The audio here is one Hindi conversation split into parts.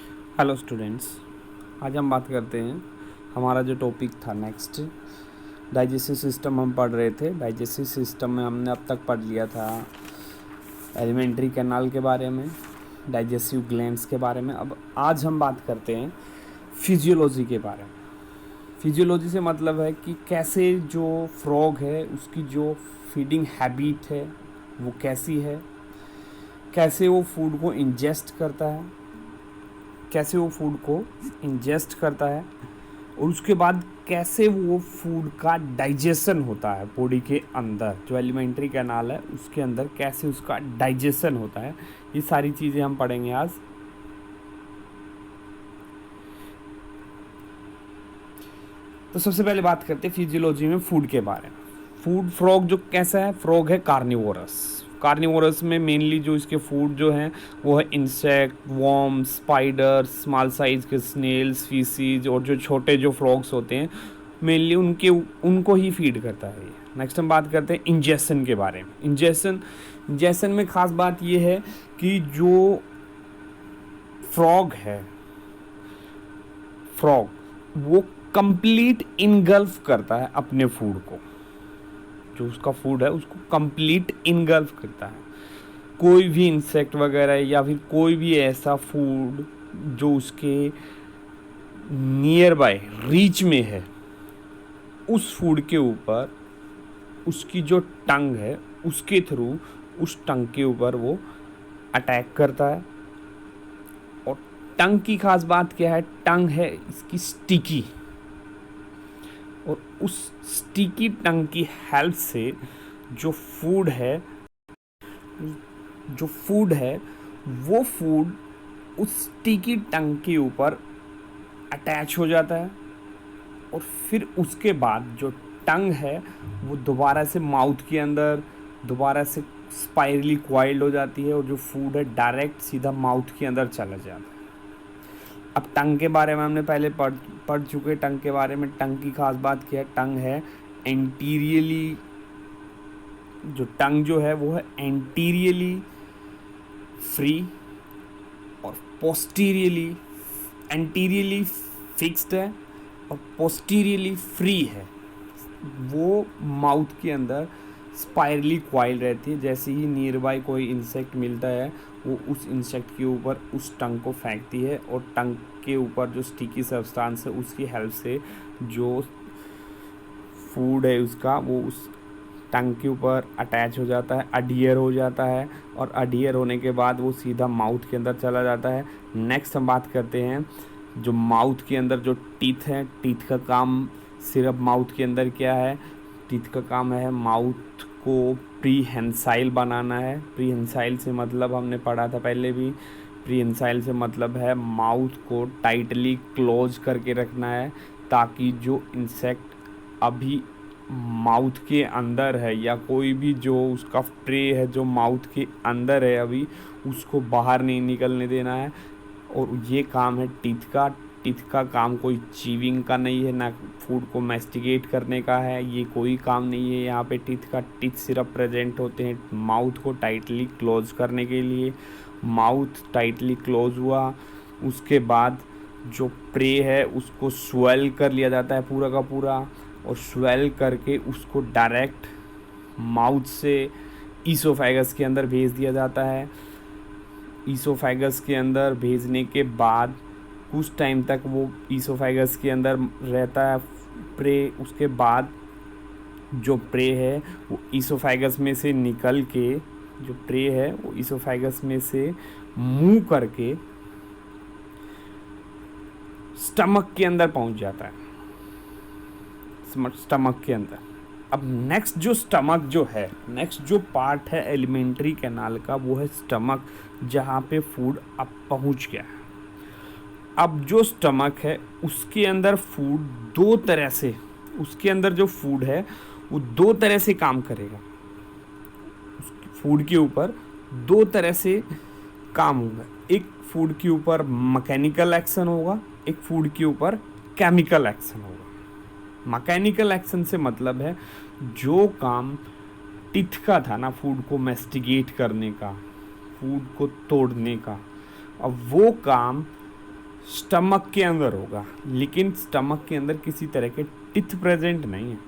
हेलो स्टूडेंट्स, आज हम बात करते हैं। हमारा जो टॉपिक था नेक्स्ट, डाइजेस्टिव सिस्टम हम पढ़ रहे थे। डाइजेस्टिव सिस्टम में हमने अब तक पढ़ लिया था एलिमेंट्री कैनाल के बारे में, डाइजेस्टिव ग्लैंड्स के बारे में। अब आज हम बात करते हैं फिजियोलॉजी के बारे में। फिजियोलॉजी से मतलब है कि कैसे जो फ्रॉग है उसकी जो फीडिंग हैबिट है वो कैसी है, कैसे वो फूड को इंजेस्ट करता है, कैसे वो फूड को इंजेस्ट करता है और उसके बाद कैसे वो फूड का डाइजेशन होता है बॉडी के अंदर। जो एलिमेंट्री कैनाल है उसके अंदर कैसे उसका डाइजेशन होता है, ये सारी चीज़ें हम पढ़ेंगे आज। तो सबसे पहले बात करते हैं फिजियोलॉजी में फूड के बारे में। फूड फ्रॉग जो कैसा है, फ्रॉग है कार्निवोरस। कार्निवोरस में मेनली जो इसके फूड जो हैं वो है insect, worms, spiders, small size के स्नेल्स, फीसीज और जो छोटे जो फ्रॉग्स होते हैं मेनली उनको ही फीड करता है ये। नेक्स्ट हम बात करते हैं इंजेक्शन के बारे में। इंजेक्शन में ख़ास बात ये है कि जो फ्रॉग है, फ्रॉग वो कंप्लीट इनगल्फ करता है अपने फूड को। जो उसका फूड है उसको कंप्लीट इनगल्फ करता है। कोई भी इंसेक्ट वगैरह या फिर कोई भी ऐसा फूड जो उसके नियर बाय रीच में है, उस फूड के ऊपर उसकी जो टंग है उसके थ्रू उस टंग के ऊपर वो अटैक करता है। और टंग की खास बात क्या है, टंग है इसकी स्टिकी, और उस स्टिकी टंग की हेल्प से जो फूड है जो फूड है वो फूड उस स्टिकी टंग के ऊपर अटैच हो जाता है। और फिर उसके बाद जो टंग है वो दोबारा से माउथ के अंदर दोबारा से स्पाइरली क्वाइल्ड हो जाती है और जो फूड है डायरेक्ट सीधा माउथ के अंदर चला जाता है। अब टंग के बारे में हमने पहले पढ़ चुके। टंग के बारे में, टंग की खास बात क्या है, टंग है एंटीरियली, जो टंग जो है वो है एंटीरियली फ्री और पोस्टीरियली, एंटीरियली फिक्स्ड है और पोस्टीरियली फ्री है। वो माउथ के अंदर स्पाइरली क्वाइल रहती है। जैसे ही नियर बाय कोई इंसेक्ट मिलता है वो उस इंसेक्ट के ऊपर उस टंग को फेंकती है और टंग के ऊपर जो स्टिकी सब्सटेंस है उसकी हेल्प से जो फूड है उसका वो उस टंग के ऊपर अटैच हो जाता है, अडियर हो जाता है और अडियर होने के बाद वो सीधा माउथ के अंदर चला जाता है। नेक्स्ट हम बात करते हैं जो माउथ के अंदर जो टीथ है। टीथ का काम सिर्फ माउथ के अंदर क्या है, टीथ का काम है माउथ को प्रीहेंसाइल बनाना है। प्रीहेंसाइल से मतलब हमने पढ़ा था पहले भी, प्रीहेंसाइल से मतलब है माउथ को टाइटली क्लोज करके रखना है ताकि जो इंसेक्ट अभी माउथ के अंदर है या कोई भी जो उसका प्रे है जो माउथ के अंदर है अभी, उसको बाहर नहीं निकलने देना है। और ये काम है टीथ का। टीथ का काम कोई चीविंग का नहीं है, ना फूड को मैस्टिकेट करने का है, ये कोई काम नहीं है यहाँ पे टीथ का। टीथ सिर्फ प्रेजेंट होते हैं माउथ को टाइटली क्लोज करने के लिए। माउथ टाइटली क्लोज हुआ उसके बाद जो प्रे है उसको स्वेल कर लिया जाता है पूरा का पूरा, और स्वेल करके उसको डायरेक्ट माउथ से ईसोफेगस के अंदर भेज दिया जाता है। ईसोफेगस के अंदर भेजने के बाद कुछ टाइम तक वो ईसोफेगस के अंदर रहता है प्रे। उसके बाद जो प्रे है वो ईसोफेगस में से निकल के, जो प्रे है वो ईसोफेगस में से मुंह करके स्टमक के अंदर पहुंच जाता है, स्टमक के अंदर। अब नेक्स्ट जो स्टमक जो है, नेक्स्ट जो पार्ट है एलिमेंट्री कैनाल का वो है स्टमक, जहाँ पे फूड अब पहुँच गया है। अब जो स्टमक है उसके अंदर फूड दो तरह से, उसके अंदर जो फूड है वो दो तरह से काम करेगा। फूड के ऊपर दो तरह से काम होगा। एक फूड के ऊपर मैकेनिकल एक्शन होगा, एक फूड के ऊपर केमिकल एक्शन होगा। मैकेनिकल एक्शन से मतलब है जो काम टिथ का था ना, फूड को मैस्टिकेट करने का, फूड को तोड़ने का, अब वो काम स्टमक के अंदर होगा, लेकिन स्टमक के अंदर किसी तरह के टिथ प्रेजेंट नहीं है।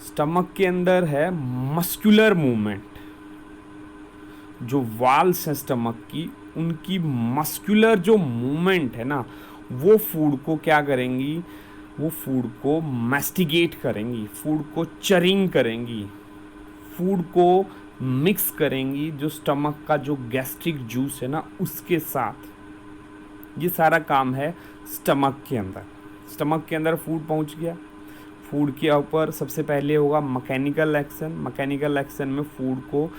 स्टमक के अंदर है मस्कुलर मूवमेंट। जो वाल्स है स्टमक की, उनकी मस्कुलर जो मूवमेंट है ना, वो फूड को क्या करेंगी, वो फूड को मैस्टिगेट करेंगी, फूड को चरिंग करेंगी, फूड को मिक्स करेंगी जो स्टमक का जो गैस्ट्रिक जूस है ना उसके साथ। ये सारा काम है स्टमक के अंदर। स्टमक के अंदर फूड पहुंच गया, फूड के ऊपर सबसे पहले होगा मैकेनिकल एक्शन। मैकेनिकल एक्शन में फूड को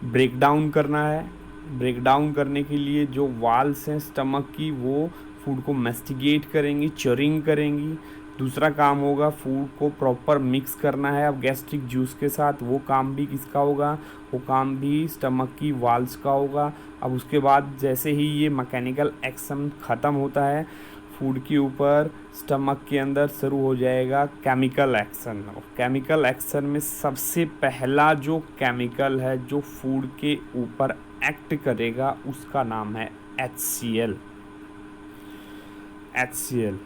ब्रेक डाउन करना है। ब्रेक डाउन करने के लिए जो वाल्स हैं स्टमक की, वो फूड को मैस्टिगेट करेंगी, चरिंग करेंगी। दूसरा काम होगा फूड को प्रॉपर मिक्स करना है अब गैस्ट्रिक जूस के साथ। वो काम भी किसका होगा, वो काम भी स्टमक की वाल्स का होगा। अब उसके बाद जैसे ही ये मैकेनिकल एक्शन ख़त्म होता है फूड के ऊपर, स्टमक के अंदर शुरू हो जाएगा केमिकल एक्शन। और केमिकल एक्शन में सबसे पहला जो केमिकल है जो फूड के ऊपर एक्ट करेगा उसका नाम है HCl। HCl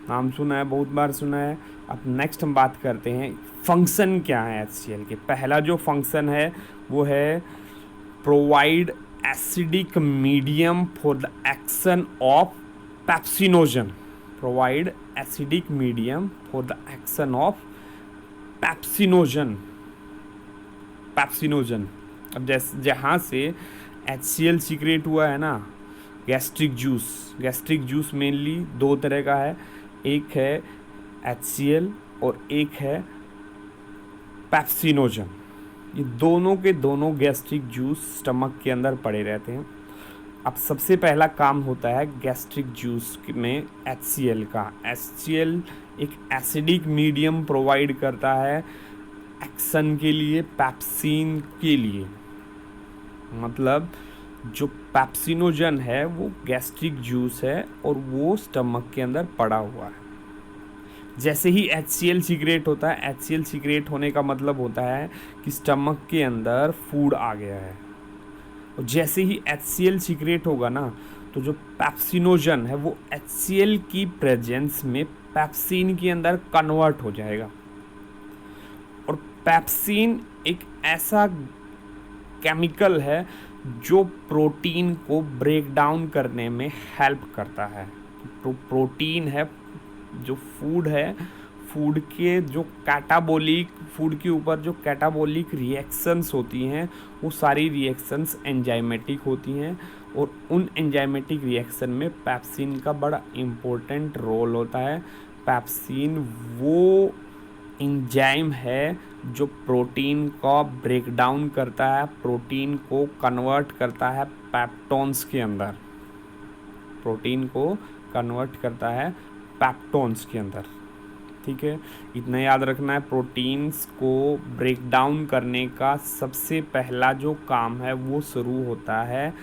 नाम सुना है, बहुत बार सुना है। अब नेक्स्ट हम बात करते हैं फंक्शन क्या है HCl के। पहला जो फंक्शन है वो है provide acidic medium for the action of pepsinogen. Provide acidic medium for the action of pepsinogen. Pepsinogen अब जैसे जहाँ से HCl सीक्रेट हुआ है ना, gastric juice. Gastric juice mainly दो तरह का है, एक है HCl और एक है पेप्सिनोजन। ये दोनों के दोनों गैस्ट्रिक जूस स्टमक के अंदर पड़े रहते हैं। अब सबसे पहला काम होता है गैस्ट्रिक जूस में HCl का। HCl एक एसिडिक मीडियम प्रोवाइड करता है एक्शन के लिए, पेप्सिन के लिए। मतलब जो पेप्सिनोजन है वो गैस्ट्रिक जूस है और वो स्टमक के अंदर पड़ा हुआ है। जैसे ही HCl सीक्रेट होता है, HCl सीक्रेट होने का मतलब होता है कि स्टमक के अंदर फूड आ गया है। और जैसे ही HCl सीक्रेट होगा ना, तो जो पेप्सिनोजन है वो HCl की प्रेजेंस में पेप्सिन के अंदर कन्वर्ट हो जाएगा। और पेप्सिन एक ऐसा केमिकल है जो प्रोटीन को ब्रेक डाउन करने में हेल्प करता है। तो प्रोटीन है जो फूड है, फूड के जो कैटाबॉलिक, फूड के ऊपर जो कैटाबॉलिक रिएक्शंस होती हैं वो सारी रिएक्शंस एंजाइमेटिक होती हैं। और उन एंजाइमेटिक रिएक्शन में पेप्सिन का बड़ा इम्पोर्टेंट रोल होता है। पेप्सिन वो एंजाइम है जो प्रोटीन का ब्रेक डाउन करता है, प्रोटीन को कन्वर्ट करता है पेप्टोन्स के अंदर। प्रोटीन को कन्वर्ट करता है पेप्टोन्स के अंदर। ठीक है, इतना याद रखना है। प्रोटीन्स को ब्रेक डाउन करने का सबसे पहला जो काम है वो शुरू होता है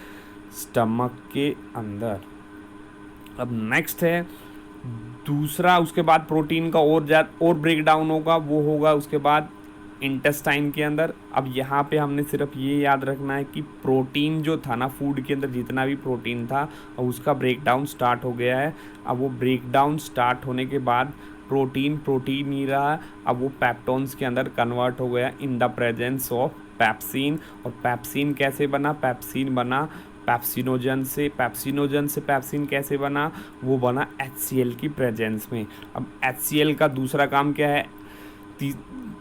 स्टमक के अंदर। अब नेक्स्ट है दूसरा, उसके बाद प्रोटीन का और ब्रेक डाउन होगा, वो होगा उसके बाद इंटेस्टाइन के अंदर। अब यहाँ पे हमने सिर्फ ये याद रखना है कि प्रोटीन जो था ना फूड के अंदर, जितना भी प्रोटीन था और उसका ब्रेक डाउन स्टार्ट हो गया है। अब वो ब्रेक डाउन स्टार्ट होने के बाद प्रोटीन नहीं रहा, अब वो पेप्टोन्स के अंदर कन्वर्ट हो गया in the presence of pepsin. और पेप्सिन कैसे बना, पेप्सिन बना पेप्सिनोजन से। पेप्सिनोजन से पेप्सिन कैसे बना, वो बना HCl की प्रेजेंस में। अब HCl का दूसरा काम क्या है,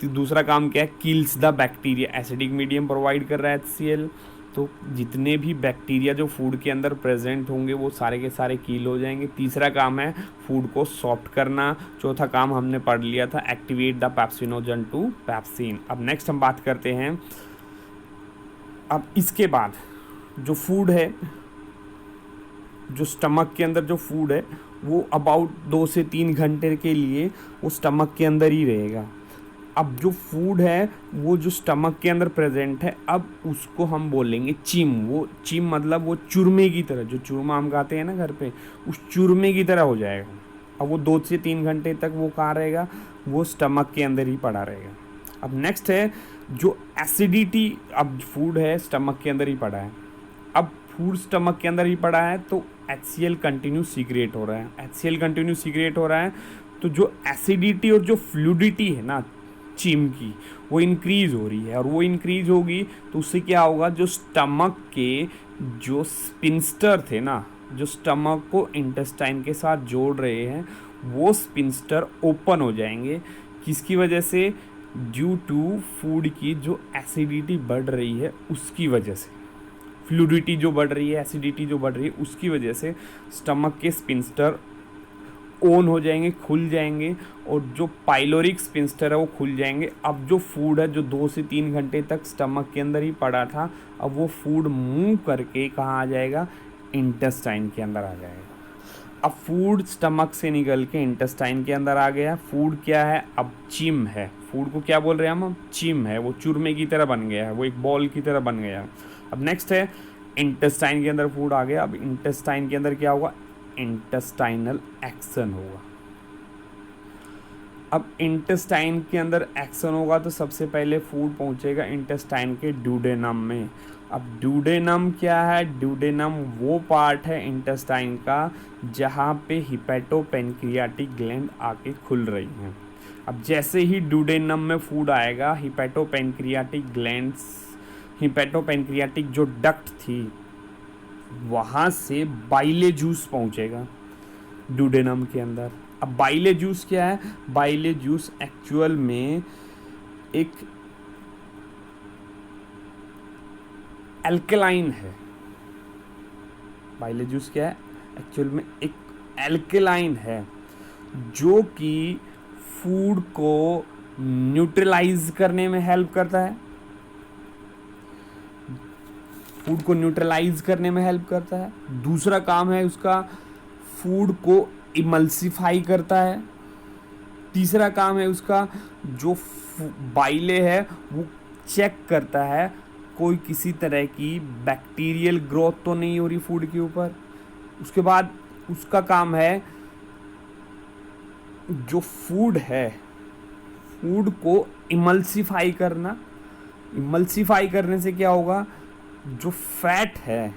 दूसरा काम क्या है, kills the bacteria. Acidic medium provide कर रहा है HCl, तो जितने भी बैक्टीरिया जो फूड के अंदर प्रेजेंट होंगे वो सारे के सारे किल हो जाएंगे। तीसरा काम है फूड को सॉफ्ट करना। चौथा काम हमने पढ़ लिया था, activate the pepsinogen to pepsin. अब नेक्स्ट हम बात करते हैं, अब इसके बाद जो फूड है, जो स्टमक के अंदर जो फूड है वो अबाउट 2 से 3 घंटे के लिए वो स्टमक के अंदर ही रहेगा। अब जो फूड है वो जो स्टमक के अंदर प्रेजेंट है, अब उसको हम बोलेंगे चिम। वो चिम मतलब वो चूरमे की तरह, जो चूरमा हम खाते हैं ना घर पे, उस चूरमे की तरह हो जाएगा। अब वो 2 से 3 घंटे तक वो कहाँ रहेगा, वो स्टमक के अंदर ही पड़ा रहेगा। अब नेक्स्ट है जो एसिडिटी, अब फूड है स्टमक के अंदर ही पड़ा है। अब फूड स्टमक के अंदर ही पड़ा है तो HCl कंटिन्यू सीक्रेट हो रहा है, HCl कंटिन्यू सीक्रेट हो रहा है, तो जो एसिडिटी और जो फ्लूडिटी है ना चीम की, वो इंक्रीज हो रही है, और वो इंक्रीज होगी तो उससे क्या होगा, जो स्टमक के जो स्पिंस्टर थे ना, जो स्टमक को इंटेस्टाइन के साथ जोड़ रहे हैं, वो स्पिंस्टर ओपन हो जाएंगे। किसकी वजह से? ड्यू टू फूड की जो एसिडिटी बढ़ रही है उसकी वजह से, फ्लूडिटी जो बढ़ रही है, एसिडिटी जो बढ़ रही है, उसकी वजह से स्टमक के स्पिंस्टर ओन हो जाएंगे, खुल जाएंगे, और जो पाइलोरिक स्पिंस्टर है वो खुल जाएंगे। अब जो फूड है जो 2 से 3 घंटे तक स्टमक के अंदर ही पड़ा था, अब वो फूड मूव करके कहाँ आ जाएगा? इंटेस्टाइन के अंदर आ जाएगा। अब फूड स्टमक से निकल के इंटेस्टाइन के अंदर आ गया। फूड क्या है? अब चिम है। फूड को क्या बोल रहे हैं हम? चिम है। वो चूरमे की तरह बन गया है, वो एक बॉल की तरह बन गया है। अब नेक्स्ट है इंटेस्टाइन के अंदर फूड आ गया। अब इंटेस्टाइन के अंदर क्या होगा? इंटेस्टाइनल एक्शन होगा। अब इंटेस्टाइन के अंदर एक्शन होगा तो सबसे पहले फूड पहुंचेगा इंटेस्टाइन के ड्यूडेनम में। अब ड्यूडेनम क्या है? ड्यूडेनम वो पार्ट है इंटेस्टाइन का जहाँ पे हिपैटोपेनक्रियाटिक ग्लैंड आके खुल रही हैं। अब जैसे ही ड्यूडेनम में फूड आएगा, हिपैटोपेनक्रियाटिक जो डक्ट थी वहाँ से बाइले जूस पहुँचेगा ड्यूडेनम के अंदर। अब बाइले जूस क्या है? बाइले जूस एक्चुअल में एक एल्कलाइन है। बाइले जूस क्या है? एक्चुअल में एक एल्कलाइन है जो कि फूड को न्यूट्रलाइज करने में हेल्प करता है। फूड को न्यूट्रलाइज करने में हेल्प करता है। दूसरा काम है उसका, फूड को इमल्सिफाई करता है। तीसरा काम है उसका, जो बाइले है वो चेक करता है कोई किसी तरह की बैक्टीरियल ग्रोथ तो नहीं हो रही फूड के ऊपर। उसके बाद उसका काम है, जो फूड है फूड को इमल्सिफाई करना। इमल्सिफाई करने से क्या होगा? जो फैट है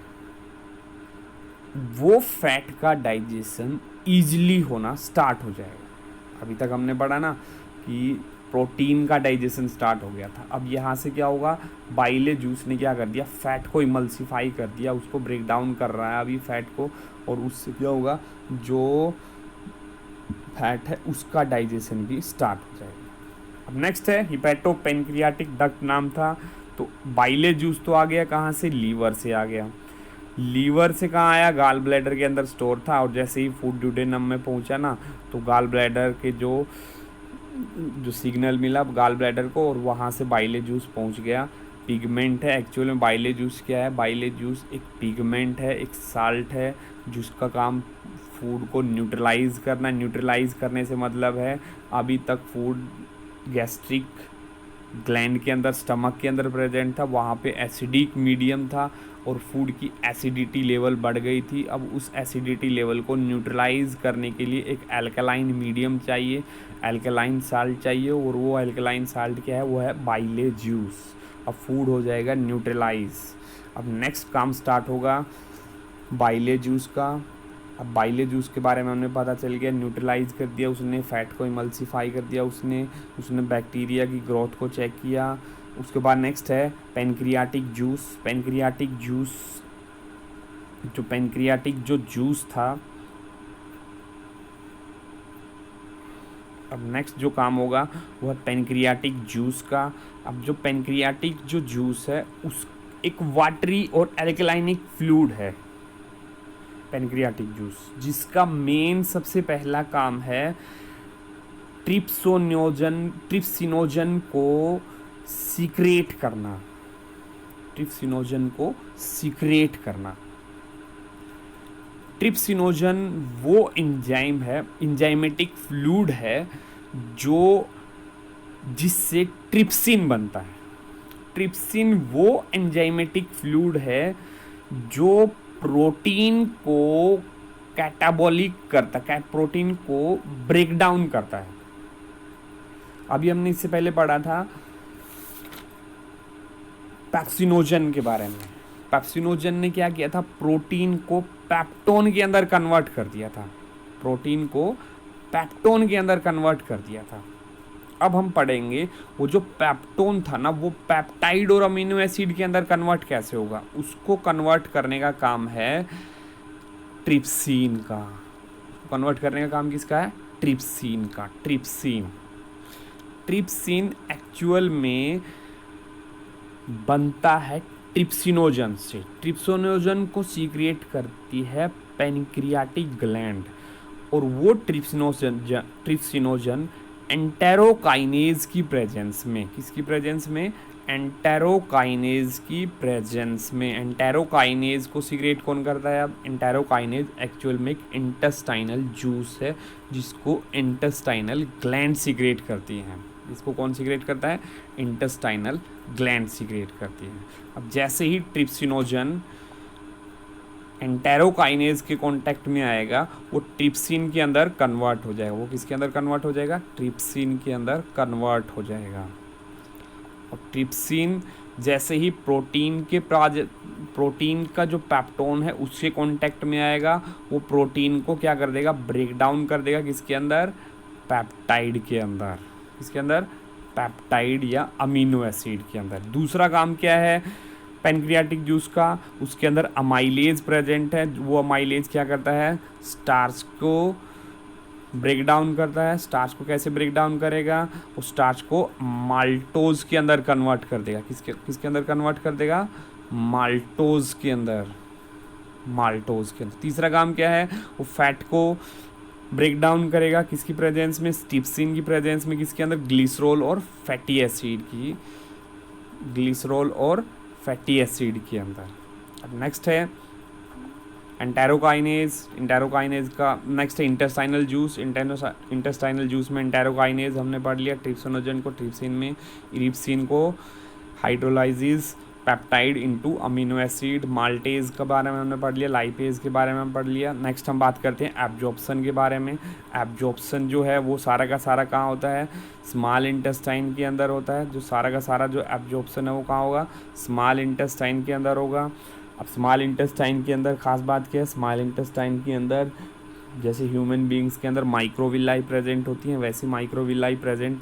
वो फैट का डाइजेशन ईजिली होना स्टार्ट हो जाएगा। अभी तक हमने पढ़ा ना कि प्रोटीन का डाइजेशन स्टार्ट हो गया था। अब यहाँ से क्या होगा? बाइले जूस ने क्या कर दिया? फैट को इमल्सिफाई कर दिया, उसको ब्रेक डाउन कर रहा है अभी फैट को, और उससे क्या होगा? जो फैट है उसका डाइजेशन भी स्टार्ट हो जाएगा। अब नेक्स्ट है हिपैटोपेनक्रियाटिक डक्ट नाम था। तो बाइले जूस तो आ गया कहाँ से? लीवर से आ गया। लीवर से कहाँ आया? गाल ब्लैडर के अंदर स्टोर था, और जैसे ही फूड ड्यूडेनम में पहुंचा ना, तो गाल ब्लैडर के जो सिग्नल मिला गाल ब्लैडर को, और वहाँ से बाइले जूस पहुंच गया। पिगमेंट है एक्चुअल में। बाइले जूस क्या है? बाइले जूस एक पिगमेंट है, एक साल्ट है, जिसका काम फूड को न्यूट्रलाइज करना। न्यूट्रलाइज करने से मतलब है अभी तक फूड गैस्ट्रिक ग्लैंड के अंदर, स्टमक के अंदर प्रेजेंट था, वहाँ पे एसिडिक मीडियम था और फूड की एसिडिटी लेवल बढ़ गई थी। अब उस एसिडिटी लेवल को न्यूट्रलाइज करने के लिए एक अल्कलाइन मीडियम चाहिए, अल्कलाइन साल्ट चाहिए, और वो अल्कलाइन साल्ट क्या है? वो है बाइले जूस। अब फूड हो जाएगा न्यूट्रलाइज। अब नेक्स्ट काम स्टार्ट होगा बाइले जूस का। अब बाइले जूस के बारे में हमें पता चल गया, न्यूट्रलाइज कर दिया उसने, फैट को इमल्सिफाई कर दिया उसने बैक्टीरिया की ग्रोथ को चेक किया। उसके बाद नेक्स्ट है पेनक्रियाटिक जूस। पेनक्रियाटिक जो जूस था, अब नेक्स्ट जो काम होगा वो है पेनक्रियाटिक जूस का। अब जो पेनक्रियाटिक जो जूस है उस एक वाटरी और एल्कलाइनिक फ्लूइड है पेनक्रियाटिक जूस, जिसका मेन सबसे पहला काम है ट्रिप्सिनोजन को सीक्रेट करना। ट्रिप्सिनोजन वो एंजाइम है, एंजाइमेटिक फ्लूइड है जिससे ट्रिप्सिन बनता है। ट्रिप्सिन वो एंजाइमेटिक फ्लूइड है जो प्रोटीन को कैटाबॉलिक करता है, प्रोटीन को ब्रेक डाउन करता है। अभी हमने इससे पहले पढ़ा था पेप्सिनोजन के बारे में। पेप्सिनोजन ने क्या किया था? प्रोटीन को पेप्टोन के अंदर कन्वर्ट कर दिया था, प्रोटीन को पेप्टोन के अंदर कन्वर्ट कर दिया था। अब हम पढ़ेंगे वो जो पेप्टोन था ना, वो पेप्टाइड और अमीनो एसिड के अंदर कन्वर्ट कैसे होगा। उसको कन्वर्ट करने का काम है ट्रिप्सिन का। कन्वर्ट करने का काम किसका है? ट्रिप्सिन का। ट्रिप्सिन एक्चुअल में बनता है ट्रिप्सिनोजन से। ट्रिप्सिनोजन को सीक्रेट करती है पैनक्रियाटिक ग्लैंड, और वो ट्रिप्सिनोजन एंटेरोकाइनेज की प्रेजेंस में, किसकी प्रेजेंस में? एंटेरोकाइनेज की प्रेजेंस में। एंटेरोकाइनेज को सीक्रेट कौन करता है? अब एंटेरोकाइनेज एक्चुअल में एक इंटेस्टाइनल जूस है जिसको इंटेस्टाइनल ग्लैंड सीक्रेट करती हैं। इसको कौन सीक्रेट करता है? इंटेस्टाइनल ग्लैंड सीक्रेट करती है। अब जैसे ही ट्रिप्सिनोजन एंटेरोकाइनेज के कांटेक्ट में आएगा, वो ट्रिप्सिन के अंदर कन्वर्ट हो जाएगा। वो किसके अंदर कन्वर्ट हो जाएगा? ट्रिप्सिन के अंदर कन्वर्ट हो जाएगा। और ट्रिप्सिन जैसे ही प्रोटीन का जो पेप्टोन है उससे कांटेक्ट में आएगा, वो प्रोटीन को क्या कर देगा? ब्रेक डाउन कर देगा। किसके अंदर? पेप्टाइड के अंदर। किसके अंदर? पेप्टाइड या अमीनो एसिड के अंदर। दूसरा काम क्या है पैनक्रियाटिक जूस का? उसके अंदर अमाइलेज प्रेजेंट है। वो अमाइलेज क्या करता है? स्टार्च को ब्रेक डाउन करता है। स्टार्च को कैसे ब्रेक डाउन करेगा? उस स्टार्च को माल्टोज के अंदर कन्वर्ट कर देगा। किसके अंदर कन्वर्ट कर देगा? माल्टोज के अंदर। तीसरा काम क्या है? वो फैट को ब्रेक डाउन करेगा। किसकी प्रेजेंस में? ट्रिप्सिन की प्रेजेंस में। किसके अंदर? ग्लिसरॉल और फैटी एसिड के अंदर। अब नेक्स्ट है एंटेरोकाइनेज का नेक्स्ट है इंटेस्टाइनल जूस। इंटेस्टाइनल जूस में एंटेरोकाइनेज हमने पढ़ लिया। ट्रिप्सिनोजन को ट्रिप्सिन में, इरिप्सिन को hydrolyses peptide into amino acid. Maltase के बारे में हमने पढ़ लिया। लाइपेज के बारे में हम पढ़ लिया। नेक्स्ट हम बात करते हैं एब्जॉर्प्शन के बारे में। एब्जॉर्प्शन जो है वो सारा का सारा कहाँ होता है? स्मॉल इंटेस्टाइन के अंदर होता है। जो सारा का सारा जो एब्जॉर्प्शन है वो कहाँ होगा? स्मॉल इंटेस्टाइन के अंदर होगा। अब स्मॉल इंटेस्टाइन के अंदर खास बात क्या है? स्मॉल इंटेस्टाइन के अंदर जैसे ह्यूमन बींग्स के अंदर माइक्रोविलाई प्रेजेंट होती हैं, वैसी माइक्रोविलाई प्रेजेंट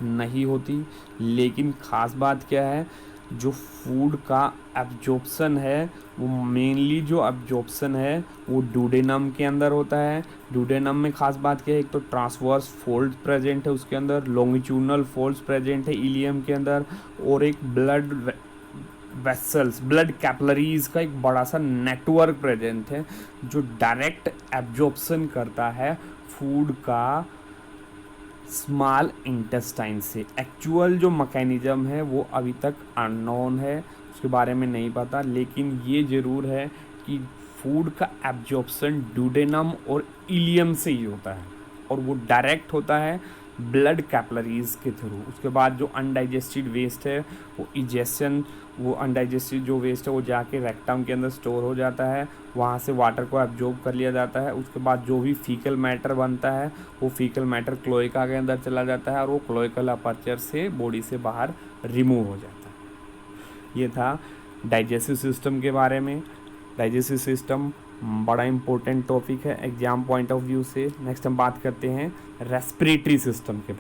नहीं होती। लेकिन ख़ास बात क्या है? जो फूड का एब्जॉर्प्शन है वो मेनली जो एब्जॉर्प्शन है वो डुडेनम के अंदर होता है। डुडेनम में ख़ास बात क्या है? एक तो ट्रांसवर्स फोल्ड प्रेजेंट है उसके अंदर, लॉन्गिट्यूडनल फोल्ड्स प्रेजेंट है इलियम के अंदर, और एक ब्लड कैपिलरीज का एक बड़ा सा नेटवर्क प्रेजेंट है जो डायरेक्ट एब्जॉर्प्शन करता है फूड का स्मॉल इंटेस्टाइन से। एक्चुअल जो मैकेनिज्म है वो अभी तक अननोन है, उसके बारे में नहीं पता, लेकिन ये ज़रूर है कि फूड का एब्जॉर्प्शन डुडेनम और इलियम से ही होता है, और वो डायरेक्ट होता है ब्लड कैपिलरीज के थ्रू। उसके बाद जो अनडाइजेस्टेड वेस्ट है वो अनडाइजेस्टेड जो वेस्ट है वो जाके रेक्टम के अंदर स्टोर हो जाता है, वहाँ से वाटर को एब्जॉर्ब कर लिया जाता है। उसके बाद जो भी फीकल मैटर बनता है वो फीकल मैटर क्लोएका के अंदर चला जाता है, और वो क्लोएकल अपर्चर से बॉडी से बाहर रिमूव हो जाता है। ये था डाइजेस्टिव सिस्टम के बारे में। डाइजेस्टिव सिस्टम बड़ा इंपॉर्टेंट टॉपिक है एग्जाम पॉइंट ऑफ व्यू से। नेक्स्ट हम बात करते हैं रेस्पिरेटरी सिस्टम के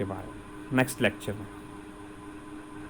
बारे में। नेक्स्ट लेक्चर में।